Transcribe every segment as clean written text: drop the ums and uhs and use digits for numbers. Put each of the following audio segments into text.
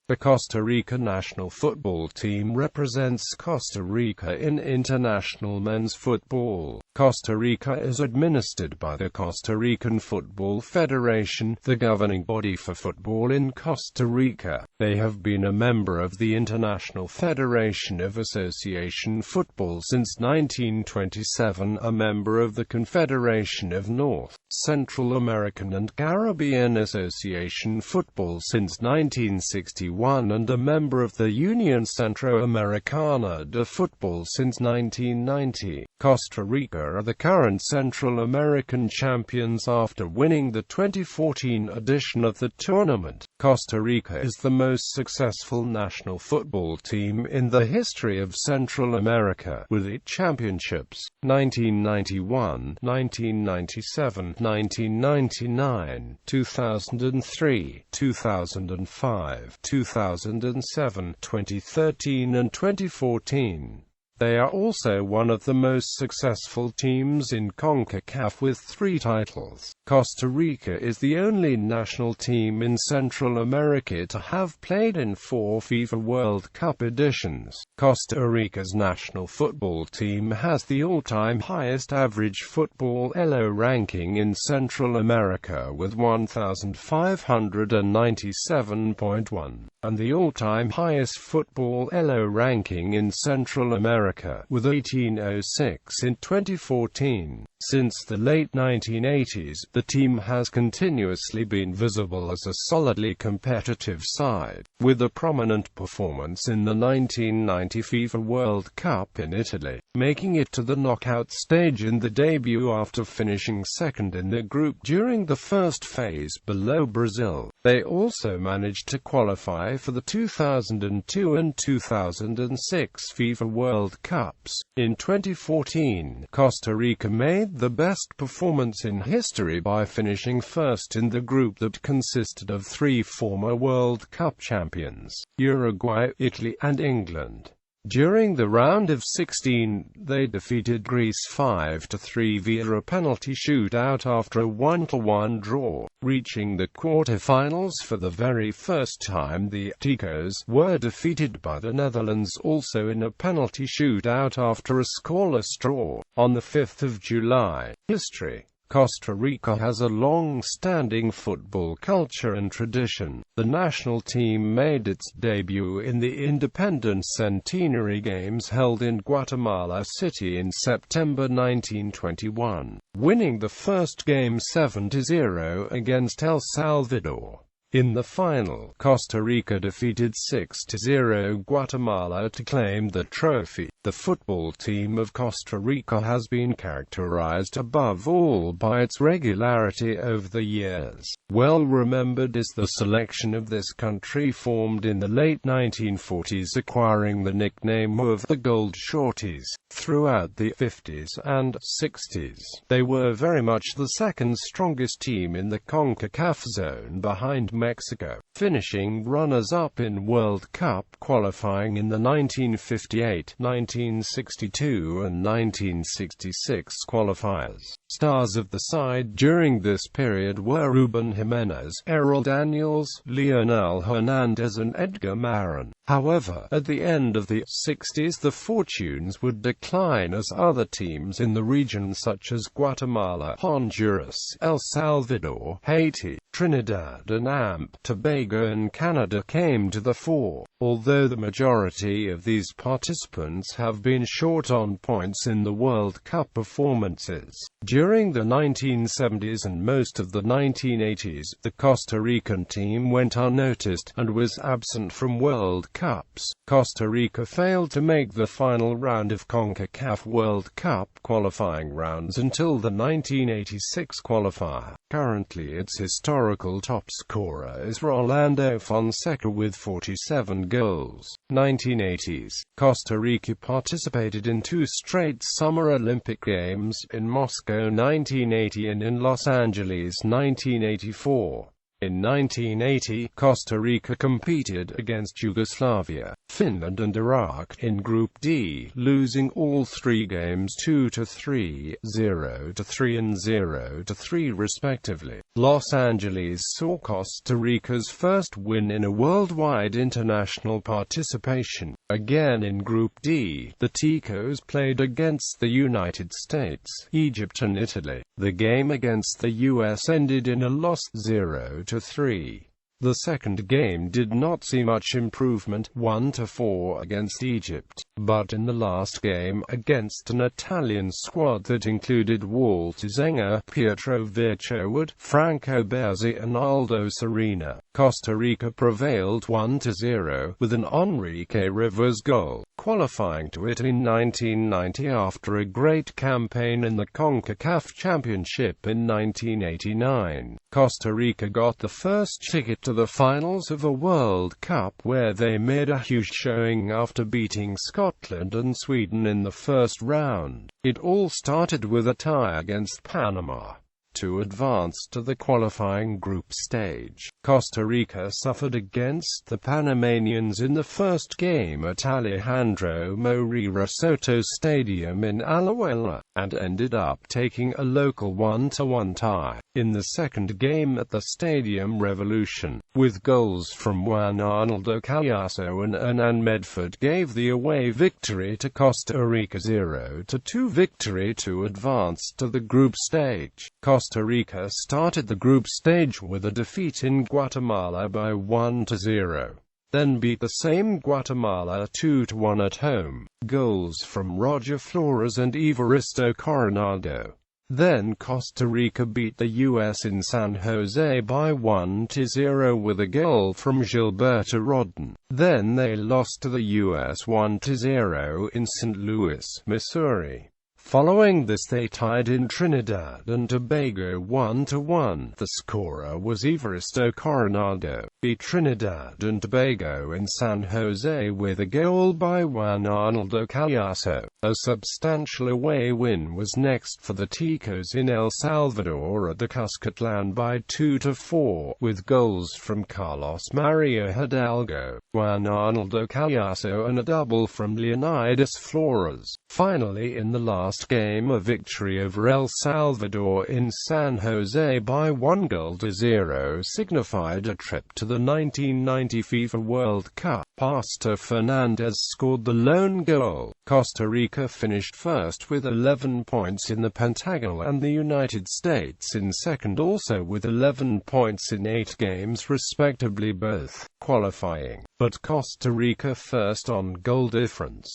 The Costa Rica national football team represents Costa Rica in international men's football. Costa Rica is administered by the Costa Rican Football Federation, the governing body for football in Costa Rica. They have been a member of the International Federation of Association Football since 1927, a member of the Confederation of North, Central American and Caribbean Association Football since 1961, and a member of the Unión Centroamericana de Fútbol since 1990. Costa Rica are the current Central American champions after winning the 2014 edition of the tournament. Costa Rica is the most successful national football team in the history of Central America, with 8 championships: 1991, 1997, 1999, 2003, 2005, 2007, 2013 and 2014. They are also one of the most successful teams in CONCACAF with 3 titles. Costa Rica is the only national team in Central America to have played in 4 FIFA World Cup editions. Costa Rica's national football team has the all-time highest average football ELO ranking in Central America with 1,597.1, and the all-time highest football ELO ranking in Central America, with 1806 in 2014. Since the late 1980s, the team has continuously been visible as a solidly competitive side, with a prominent performance in the 1990 FIFA World Cup in Italy, making it to the knockout stage in the debut after finishing second in the group during the first phase below Brazil. They also managed to qualify for the 2002 and 2006 FIFA World Cups. In 2014, Costa Rica made the best performance in history by finishing first in the group that consisted of 3 former World Cup champions, Uruguay, Italy, and England. During the round of 16, they defeated Greece 5-3 via a penalty shootout after a 1-1 draw. Reaching the quarter-finals for the very first time, the Ticos were defeated by the Netherlands also in a penalty shootout after a scoreless draw. On the 5th of July, history. Costa Rica has a long-standing football culture and tradition. The national team made its debut in the Independence Centenary Games held in Guatemala City in September 1921, winning the first game 7-0 against El Salvador. In the final, Costa Rica defeated 6-0 Guatemala to claim the trophy. The football team of Costa Rica has been characterized above all by its regularity over the years. Well remembered is the selection of this country formed in the late 1940s, acquiring the nickname of the Gold Shorties. Throughout the 50s and 60s, they were very much the second strongest team in the CONCACAF zone behind Mexico, finishing runners-up in World Cup qualifying in the 1958, 1962 and 1966 qualifiers. Stars of the side during this period were Ruben Jimenez, Errol Daniels, Leonel Hernandez and Edgar Marin. However, at the end of the 60s the fortunes would decline as other teams in the region such as Guatemala, Honduras, El Salvador, Haiti, Trinidad and Tobago and Canada came to the fore. Although the majority of these participants have been short on points in the World Cup performances during the 1970s and most of the 1980s, the Costa Rican team went unnoticed and was absent from World Cups. Costa Rica failed to make the final round of CONCACAF World Cup qualifying rounds until the 1986 qualifier. Currently its historical top scorer is Rolando Fonseca with 47 goals. 1980s. Costa Rica participated in 2 straight Summer Olympic Games, in Moscow 1980 and in Los Angeles 1984. In 1980, Costa Rica competed against Yugoslavia, Finland and Iraq in Group D, losing all three games 2-3, 0-3 and 0-3 respectively. Los Angeles saw Costa Rica's first win in a worldwide international participation. Again in Group D, the Ticos played against the United States, Egypt and Italy. The game against the US ended in a loss 0-3. The second game did not see much improvement, 1-4 against Egypt, but in the last game, against an Italian squad that included Walter Zenga, Pietro Virchowood, Franco Berzi and Aldo Serena, Costa Rica prevailed 1-0, with an Enrique Rivers goal, qualifying to it in 1990 after a great campaign in the CONCACAF Championship in 1989. Costa Rica got the first ticket to the finals of a World Cup, where they made a huge showing after beating Scotland and Sweden in the first round. It all started with a tie against Panama to advance to the qualifying group stage. Costa Rica suffered against the Panamanians in the first game at Alejandro Moreira Soto Stadium in Alajuela, and ended up taking a local 1-1 tie in the second game at the Stadium Revolution, with goals from Juan Arnaldo Callazo and Hernan Medford gave the away victory to Costa Rica. 0-2 victory to advance to the group stage. Costa Rica started the group stage with a defeat in Guatemala by 1-0. Then beat the same Guatemala 2-1 at home. Goals from Roger Flores and Evaristo Coronado. Then Costa Rica beat the US in San Jose by 1-0 with a goal from Gilberto Rodon. Then they lost to the US 1-0 in St. Louis, Missouri. Following this they tied in Trinidad and Tobago 1-1. The scorer was Evaristo Coronado, beat Trinidad and Tobago in San Jose with a goal by Juan Arnaldo Callazo. A substantial away win was next for the Ticos in El Salvador at the Cuscatlan by 2-4, with goals from Carlos Maria Hidalgo, Juan Arnaldo Callazo and a double from Leonidas Flores. Finally, in the last game, a victory over El Salvador in San Jose by 1-0 signified a trip to the 1990 FIFA World Cup. Pastor Fernandez scored the lone goal. Costa Rica finished first with 11 points in the Pentagon and the United States in second, also with 11 points in 8 games respectively, both qualifying, but Costa Rica first on goal difference.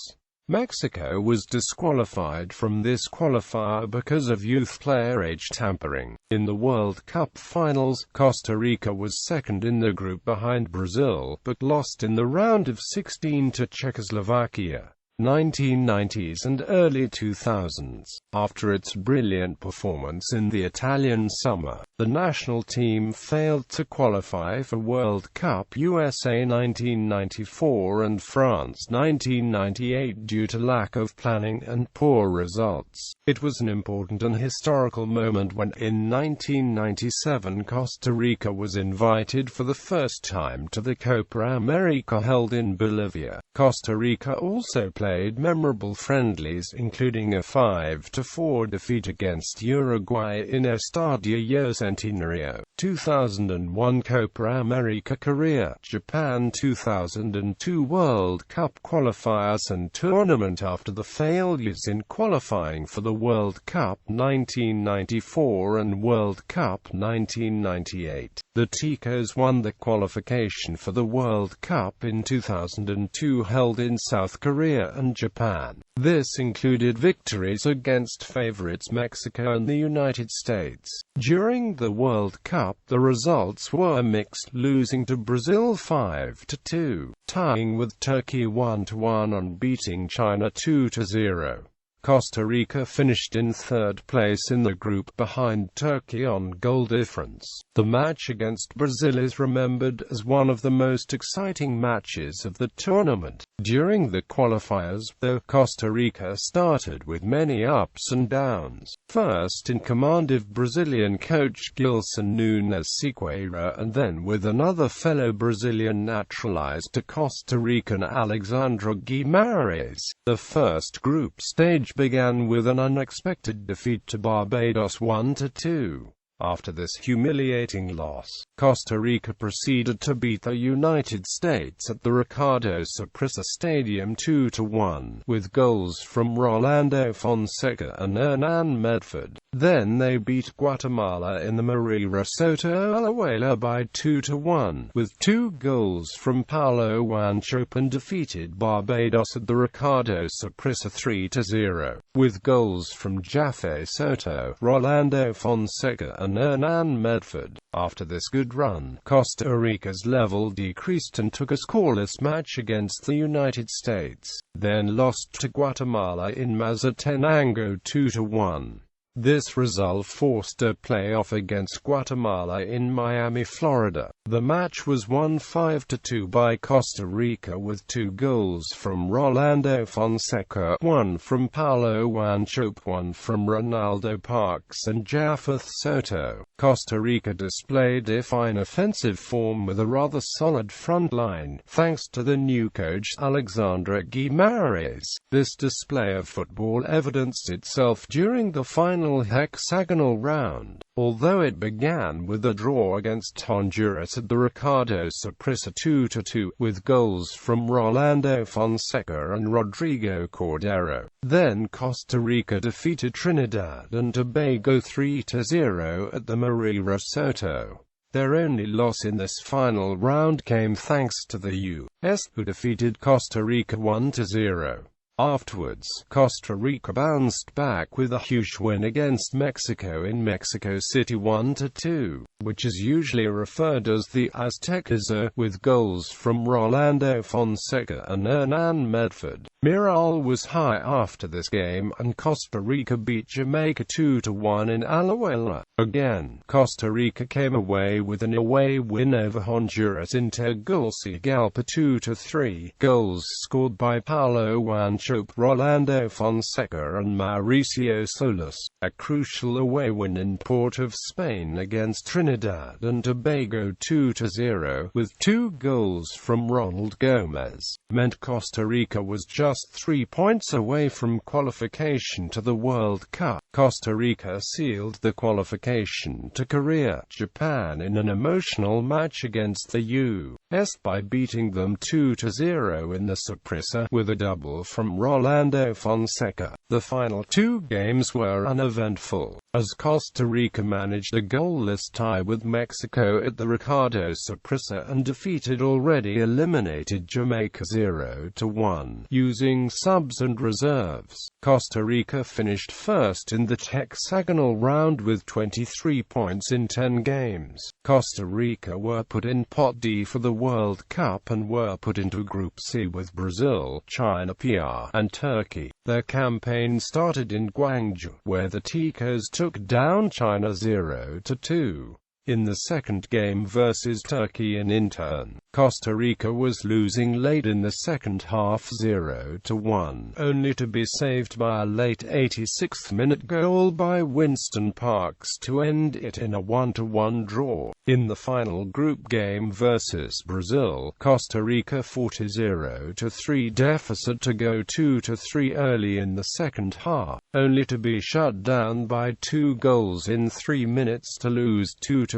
Mexico was disqualified from this qualifier because of youth player age tampering. In the World Cup finals, Costa Rica was second in the group behind Brazil, but lost in the round of 16 to Czechoslovakia. 1990s and early 2000s. After its brilliant performance in the Italian summer, the national team failed to qualify for World Cup USA 1994 and France 1998 due to lack of planning and poor results. It was an important and historical moment when, in 1997, Costa Rica was invited for the first time to the Copa America held in Bolivia. Costa Rica also played memorable friendlies, including a 5-4 defeat against Uruguay in Estadio Centenario. 2001 Copa America Korea, Japan. 2002 World Cup qualifiers and tournament after the failures in qualifying for the World Cup 1994 and World Cup 1998. The Ticos won the qualification for the World Cup in 2002 held in South Korea and Japan. This included victories against favorites Mexico and the United States. During the World Cup, the results were mixed, losing to Brazil 5-2, tying with Turkey 1-1 and beating China 2-0. Costa Rica finished in third place in the group behind Turkey on goal difference. The match against Brazil is remembered as one of the most exciting matches of the tournament. During the qualifiers, though, Costa Rica started with many ups and downs. First in command of Brazilian coach Gilson Nunes Sequeira, and then with another fellow Brazilian naturalized to Costa Rican Alexandre Guimarães. The first group stage began with an unexpected defeat to Barbados 1-2. After this humiliating loss, Costa Rica proceeded to beat the United States at the Ricardo Saprissa Stadium 2-1, with goals from Rolando Fonseca and Hernan Medford. Then they beat Guatemala in the Maria Soto Alajuela by 2-1, with 2 goals from Paulo Wanchope, and defeated Barbados at the Ricardo Saprissa 3-0, with goals from Jaffe Soto, Rolando Fonseca and Hernan Medford. After this good run, Costa Rica's level decreased and took a scoreless match against the United States, then lost to Guatemala in Mazatenango 2-1. This result forced a playoff against Guatemala in Miami, Florida. The match was won 5-2 by Costa Rica, with 2 goals from Rolando Fonseca, 1 from Paulo Wanchope, 1 from Ronaldo Parks and Japheth Soto. Costa Rica displayed a fine offensive form with a rather solid front line, thanks to the new coach Alexandre Guimarães. This display of football evidenced itself during the final hexagonal round, although it began with a draw against Honduras at the Ricardo Saprissa 2-2, with goals from Rolando Fonseca and Rodrigo Cordero. Then Costa Rica defeated Trinidad and Tobago 3-0 at the Maria Soto. Their only loss in this final round came thanks to the U.S., who defeated Costa Rica 1-0. Afterwards, Costa Rica bounced back with a huge win against Mexico in Mexico City 1-2, which is usually referred as the Aztecaza, with goals from Rolando Fonseca and Hernan Medford. Morale was high after this game, and Costa Rica beat Jamaica 2-1 in Alajuela. Again, Costa Rica came away with an away win over Honduras in Tegucigalpa 2-3. Goals scored by Paulo Wanchope, Rolando Fonseca and Mauricio Solis. A crucial away win in Port of Spain against Trinidad and Tobago 2-0, with 2 goals from Ronald Gomez, meant Costa Rica was just 3 points away from qualification to the World Cup. Costa Rica sealed the qualification to Korea, Japan in an emotional match against the U.S. by beating them 2-0 in the Saprissa, with a double from Rolando Fonseca. The final 2 games were uneventful, as Costa Rica managed a goalless tie with Mexico at the Ricardo Saprissa and defeated already eliminated Jamaica 0-1, using subs and reserves. Costa Rica finished first in the hexagonal round with 23 points in 10 games. Costa Rica were put in Pot D for the World Cup and were put into Group C with Brazil, China PR, and Turkey. Their campaign started in Guangzhou, where the Ticos took down China 0-2. In the second game versus Turkey in turn, Costa Rica was losing late in the second half 0-1, only to be saved by a late 86th minute goal by Winston Parks to end it in a 1-1 draw. In the final group game versus Brazil, Costa Rica fought a 0-3 deficit to go 2-3 early in the second half, only to be shut down by 2 goals in 3 minutes to lose 2-5.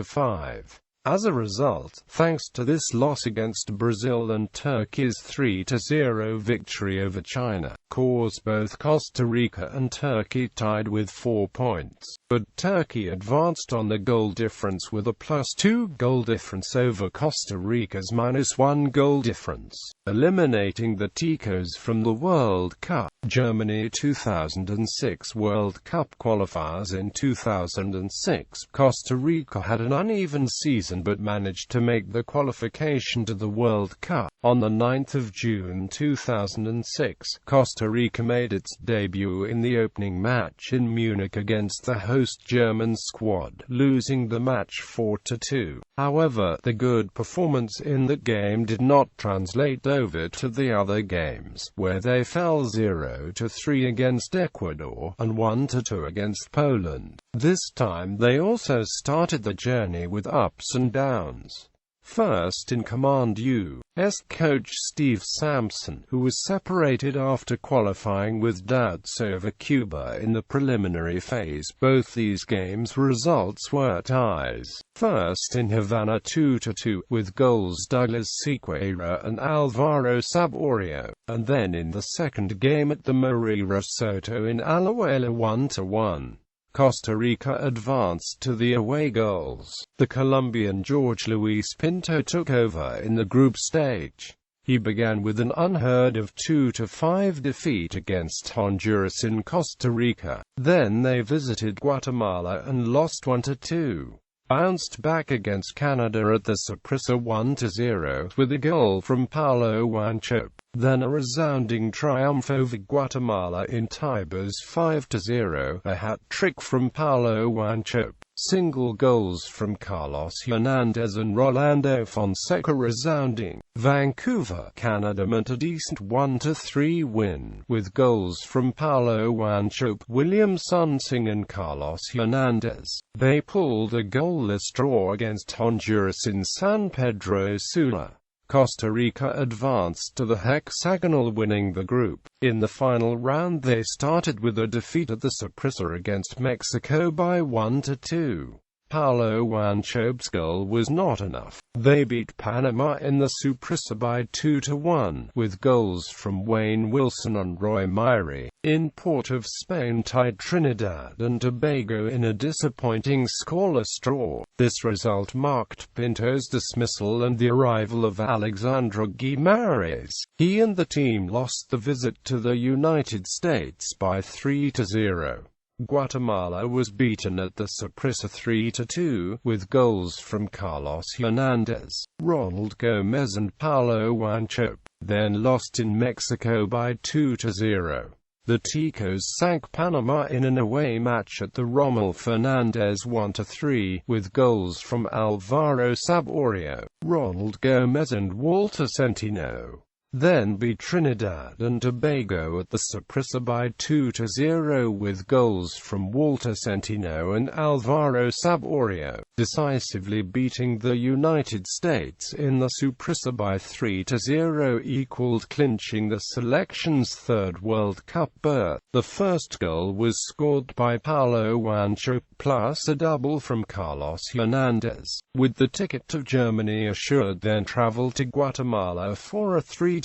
As a result, thanks to this loss against Brazil and Turkey's 3-0 victory over China, caused both Costa Rica and Turkey tied with 4 points. But Turkey advanced on the goal difference with a +2 goal difference over Costa Rica's -1 goal difference, eliminating the Ticos from the World Cup. Germany 2006 World Cup qualifiers. In 2006, Costa Rica had an uneven season season but managed to make the qualification to the World Cup. On the 9th of June 2006, Costa Rica made its debut in the opening match in Munich against the host German squad, losing the match 4-2. However, the good performance in that game did not translate over to the other games, where they fell 0-3 against Ecuador, and 1-2 against Poland. This time they also started the journey with ups and downs. First in command U.S. coach Steve Sampson, who was separated after qualifying with doubts over Cuba in the preliminary phase. Both these games' results were ties. First in Havana 2-2, with goals Douglas Sequeira and Alvaro Saborio, and then in the second game at the Moreira Soto in Alajuela 1-1. Costa Rica advanced to the away goals. The Colombian Jorge Luis Pinto took over in the group stage. He began with an unheard of 2-5 defeat against Honduras in Costa Rica. Then they visited Guatemala and lost 1-2. Bounced back against Canada at the Saprissa 1-0, with a goal from Paulo Wanchope. Then a resounding triumph over Guatemala in Tibas 5-0, a hat-trick from Paulo Wanchope. Single goals from Carlos Hernandez and Rolando Fonseca resounding. Vancouver, Canada meant a decent 1-3 win, with goals from Paulo Wanchope, William Sunsing and Carlos Hernandez. They pulled a goalless draw against Honduras in San Pedro Sula. Costa Rica advanced to the hexagonal, winning the group. In the final round they started with a defeat at the Saprissa against Mexico by 1-2. Paulo Wanchope's goal was not enough. They beat Panama in the Saprissa by 2-1, with goals from Wayne Wilson and Roy Myrie. In Port of Spain tied Trinidad and Tobago in a disappointing scoreless draw. This result marked Pinto's dismissal and the arrival of Alexandre Guimaraes. He and the team lost the visit to the United States by 3-0. Guatemala was beaten at the Saprissa 3-2, with goals from Carlos Hernandez, Ronald Gomez and Paulo Wanchope. Then lost in Mexico by 2-0. The Ticos sank Panama in an away match at the Rommel Fernandez 1-3, with goals from Alvaro Saborio, Ronald Gomez and Walter Centeno. Then beat Trinidad and Tobago at the Saprissa by 2-0, with goals from Walter Centeno and Alvaro Saborio, decisively beating the United States in the Saprissa by 3-0 equaled clinching the selection's third World Cup berth. The first goal was scored by Paulo Wanchope, plus a double from Carlos Hernandez. With the ticket to Germany assured, then travelled to Guatemala for a 3-1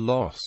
loss.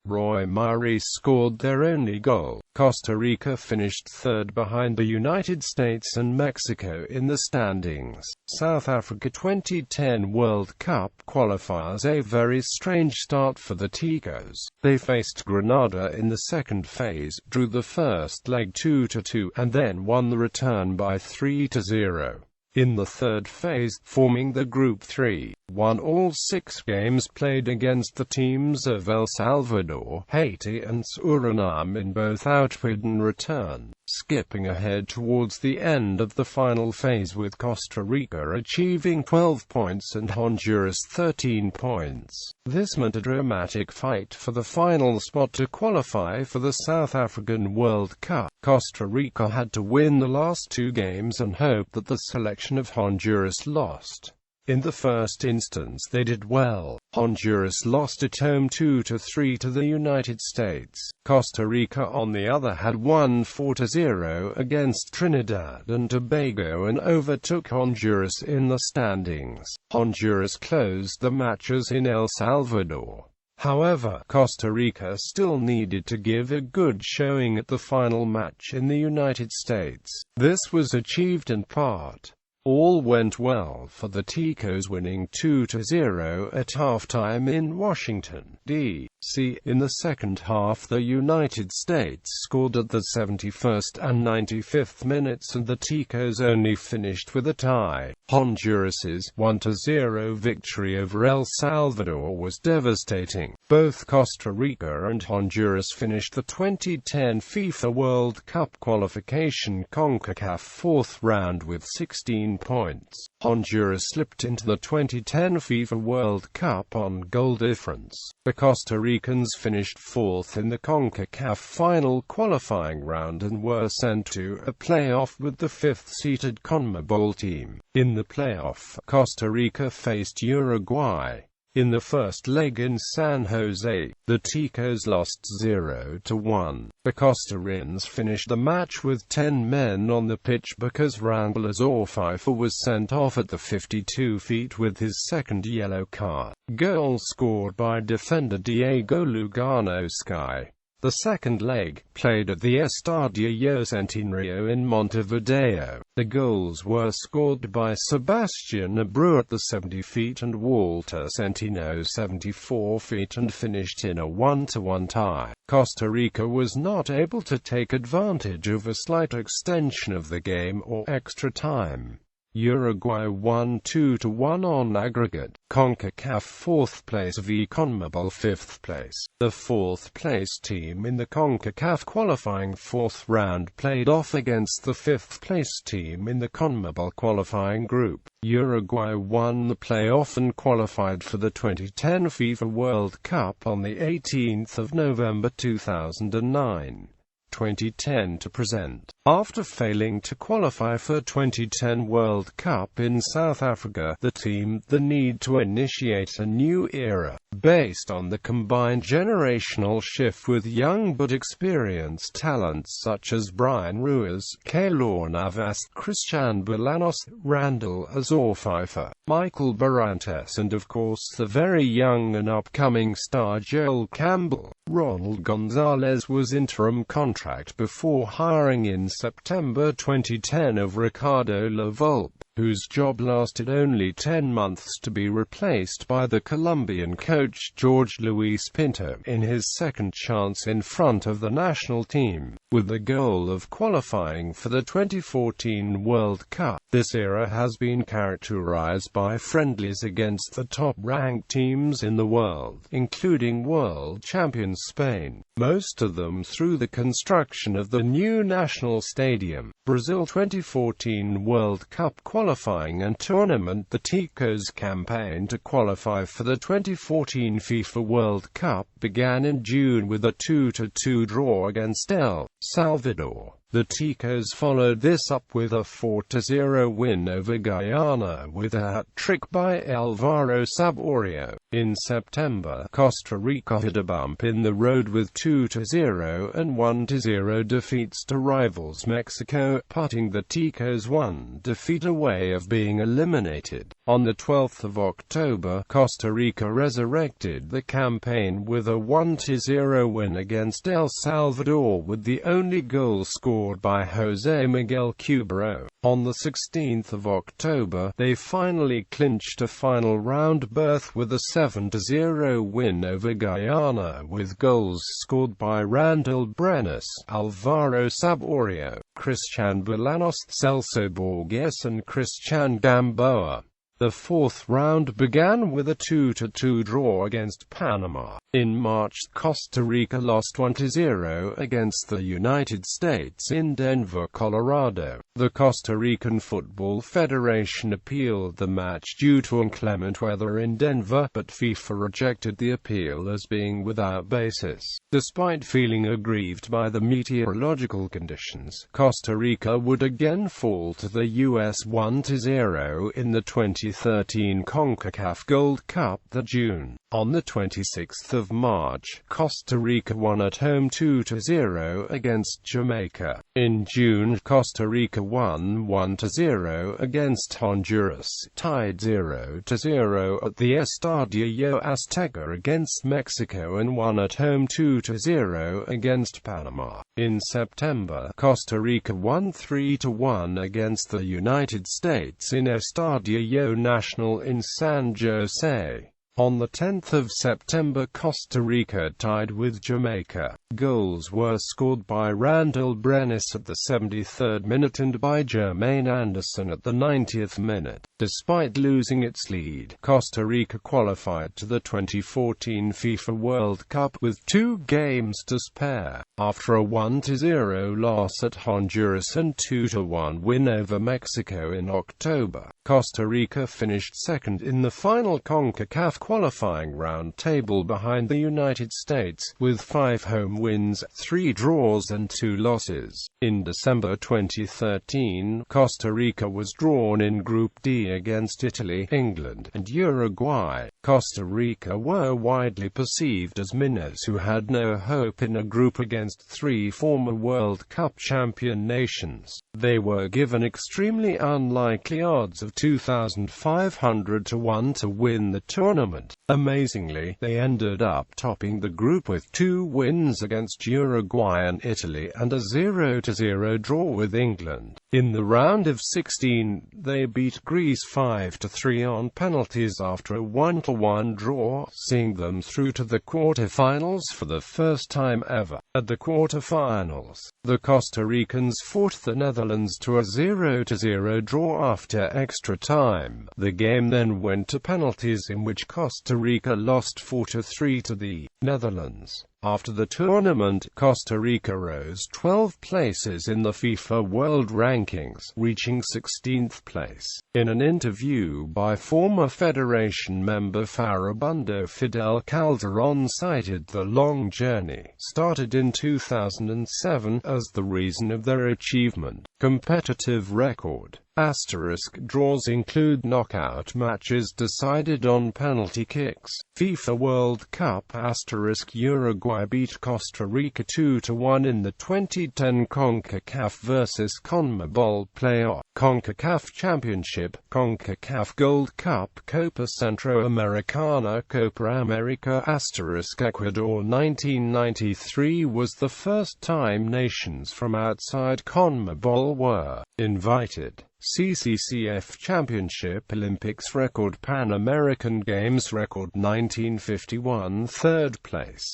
Roy Myrie scored their only goal. Costa Rica finished third behind the United States and Mexico in the standings. South Africa 2010 World Cup qualifiers. A very strange start for the Ticos. They faced Grenada in the second phase, drew the first leg 2-2, and then won the return by 3-0. In the third phase, forming the Group 3, won all 6 games played against the teams of El Salvador, Haiti and Suriname in both outward and return, skipping ahead towards the end of the final phase with Costa Rica achieving 12 points and Honduras 13 points. This meant a dramatic fight for the final spot to qualify for the South African World Cup. Costa Rica had to win the last 2 games and hope that the selection of Honduras lost. In the first instance they did well. Honduras lost at home 2-3 to the United States. Costa Rica on the other had won 4-0 against Trinidad and Tobago and overtook Honduras in the standings. Honduras closed the matches in El Salvador. However, Costa Rica still needed to give a good showing at the final match in the United States. This was achieved in part All went well for the Ticos, winning 2-0 at halftime in Washington, D.C. In the second half, the United States scored at the 71st and 95th minutes, and the Ticos only finished with a tie. Honduras's 1-0 victory over El Salvador was devastating. Both Costa Rica and Honduras finished the 2010 FIFA World Cup qualification CONCACAF fourth round with 16 points. Honduras slipped into the 2010 FIFA World Cup on goal difference. The Costa Ricans finished fourth in the CONCACAF final qualifying round and were sent to a playoff with the fifth-seeded CONMEBOL team. In the playoff, Costa Rica faced Uruguay. In the first leg in San Jose, the Ticos lost 0-1. The Costa Ricans finished the match with 10 men on the pitch because Randall Azorfifer was sent off at the 52 feet with his second yellow card. Goal scored by defender Diego Lugano Sky. The second leg, played at the Estadio Centenario in Montevideo. The goals were scored by Sebastian Abreu at the 70 feet and Walter Centeno 74 feet and finished in a 1-1 tie. Costa Rica was not able to take advantage of a slight extension of the game or extra time. Uruguay won 2-1 on aggregate. CONCACAF fourth place v CONMEBOL fifth place. The fourth place team in the CONCACAF qualifying fourth round played off against the fifth place team in the CONMEBOL qualifying group. Uruguay won the playoff and qualified for the 2010 FIFA World Cup on the 18th of November 2009. 2010 to present. After failing to qualify for 2010 World Cup in South Africa, the team the need to initiate a new era, based on the combined generational shift with young but experienced talents such as Brian Ruiz, Keylor Navas, Christian Bolanos, Randall Azorfifer, Michael Barrantes, and of course the very young and upcoming star Joel Campbell. Ronald Gonzalez was interim contract before hiring in September 2010 of Ricardo Lavolpe, whose job lasted only 10 months to be replaced by the Colombian coach Jorge Luis Pinto, in his second chance in front of the national team, with the goal of qualifying for the 2014 World Cup. This era has been characterized by friendlies against the top-ranked teams in the world, including world champions Spain, most of them through the construction of the new national stadium. Brazil 2014 World Cup qualifying and tournament. The Ticos' campaign to qualify for the 2014 FIFA World Cup began in June with a 2-2 draw against El Salvador. The Ticos followed this up with a 4-0 win over Guyana with a hat-trick by Alvaro Saborio. In September, Costa Rica hit a bump in the road with 2-0 and 1-0 defeats to rivals Mexico, putting the Ticos one defeat away of being eliminated. On the 12th of October, Costa Rica resurrected the campaign with a 1-0 win against El Salvador, with the only goal scored by Jose Miguel Cubero. On the 16th of October, they finally clinched a final round berth with a 7-0 win over Guyana, with goals scored by Randall Brenes, Alvaro Saborio, Christian Bolanos, Celso Borges and Christian Gamboa. The fourth round began with a 2-2 draw against Panama. In March, Costa Rica lost 1-0 against the United States in Denver, Colorado. The Costa Rican Football Federation appealed the match due to inclement weather in Denver, but FIFA rejected the appeal as being without basis. Despite feeling aggrieved by the meteorological conditions, Costa Rica would again fall to the US 1-0 in the 2013 CONCACAF Gold Cup that June. On the 26th of March, Costa Rica won at home 2-0 against Jamaica. In June, Costa Rica won 1-0 against Honduras, tied 0-0 at the Estadio Azteca against Mexico, and won at home 2-0 against Panama. In September, Costa Rica won 3-1 against the United States in Estadio Nacional in San Jose. On the 10th of September, Costa Rica tied with Jamaica. Goals were scored by Randall Brenes at the 73rd minute and by Jermaine Anderson at the 90th minute. Despite losing its lead, Costa Rica qualified to the 2014 FIFA World Cup with 2 games to spare. After a 1-0 loss at Honduras and 2-1 win over Mexico in October, Costa Rica finished second in the final CONCACAF qualifying round table behind the United States, with 5 home wins, 3 draws and 2 losses. In December 2013, Costa Rica was drawn in Group D against Italy, England, and Uruguay. Costa Rica were widely perceived as minnows who had no hope in a group against 3 former World Cup champion nations. They were given extremely unlikely odds of 2,500 to 1 to win the tournament. Amazingly, they ended up topping the group with 2 wins against Uruguay and Italy and a 0-0 draw with England. In the round of 16, they beat Greece 5-3 on penalties after a 1-1 draw, seeing them through to the quarterfinals for the first time ever. At the quarterfinals, the Costa Ricans fought the Netherlands to a 0-0 draw after extra time. The game then went to penalties, in which Costa Rica lost 4-3 to the Netherlands. After the tournament, Costa Rica rose 12 places in the FIFA World Rankings, reaching 16th place. In an interview by former Federation member Farabundo, Fidel Calderon cited the long journey, started in 2007, as the reason of their achievement. Competitive record. Draws include knockout matches decided on penalty kicks. FIFA World Cup * Uruguay beat Costa Rica 2-1 in the 2010 CONCACAF vs CONMEBOL playoff. CONCACAF Championship, CONCACAF Gold Cup, Copa Centroamericana, Copa America * Ecuador 1993 was the first time nations from outside CONMEBOL were invited. CCCF Championship, Olympics record, Pan American Games record 1951 3rd place.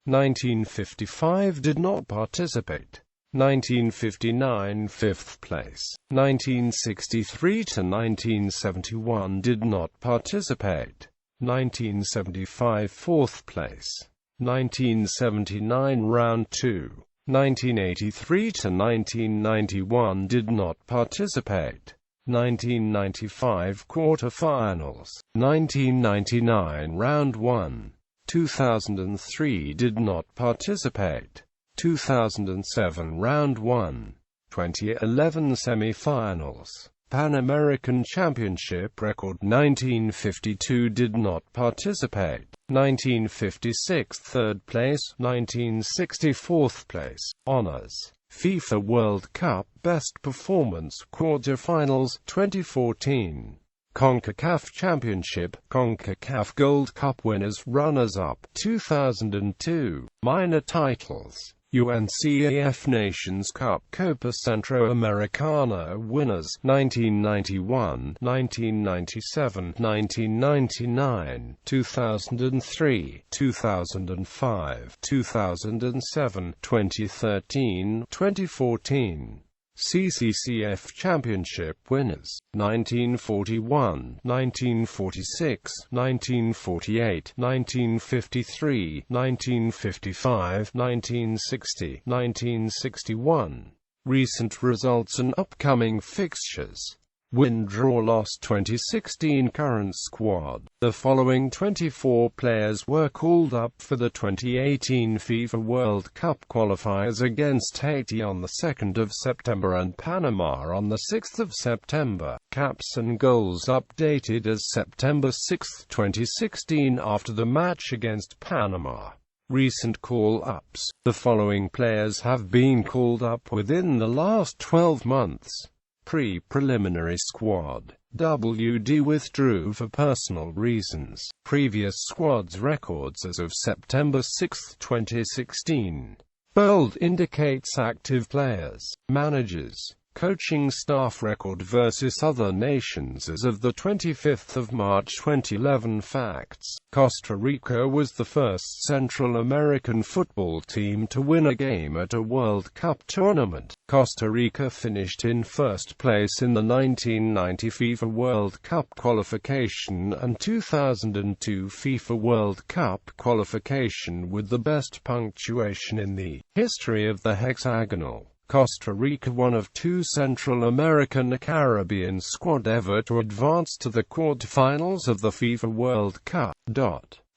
1955 did not participate. 1959 5th place. 1963 to 1971 did not participate. 1975 4th place. 1979 round 2. 1983 to 1991 did not participate. 1995 quarterfinals. 1999 round 1. 2003 did not participate. 2007 round 1. 2011 semi-finals. Pan American Championship record 1952 did not participate. 1956 3rd place. 1960 4th place. Honors. FIFA World Cup Best Performance Quarterfinals 2014. CONCACAF Championship, CONCACAF Gold Cup winners, runners-up 2002. Minor titles. UNCAF Nations Cup, Copa Centroamericana winners 1991, 1997, 1999, 2003, 2005, 2007, 2013, 2014. CCCF Championship winners 1941, 1946, 1948, 1953, 1955, 1960, 1961. Recent results and upcoming fixtures. Win, draw, loss. 2016 current squad. The following 24 players were called up for the 2018 FIFA World Cup qualifiers against Haiti on the 2nd of September and Panama on the 6th of September. Caps and goals updated as September 6, 2016 after the match against Panama. Recent call-ups. The following players have been called up within the last 12 months. Preliminary squad. WD withdrew for personal reasons. Previous squad's records as of September 6, 2016. Bold indicates active players, managers, coaching staff record versus other nations as of the 25th of March 2011. Facts. Costa Rica was the first Central American football team to win a game at a World Cup tournament. Costa Rica finished in first place in the 1990 FIFA World Cup qualification and 2002 FIFA World Cup qualification with the best punctuation in the history of the hexagonal. Costa Rica, one of two Central American and Caribbean squad ever to advance to the quarterfinals of the FIFA World Cup.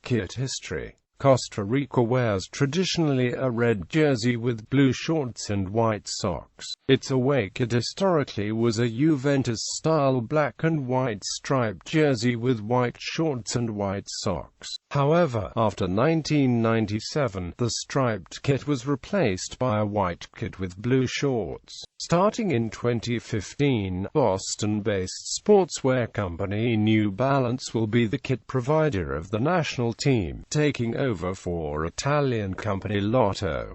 Kit history. Costa Rica wears traditionally a red jersey with blue shorts and white socks. Its away kit historically was a Juventus-style black and white striped jersey with white shorts and white socks. However, after 1997, the striped kit was replaced by a white kit with blue shorts. Starting in 2015, Boston-based sportswear company New Balance will be the kit provider of the national team, taking over for Italian company Lotto.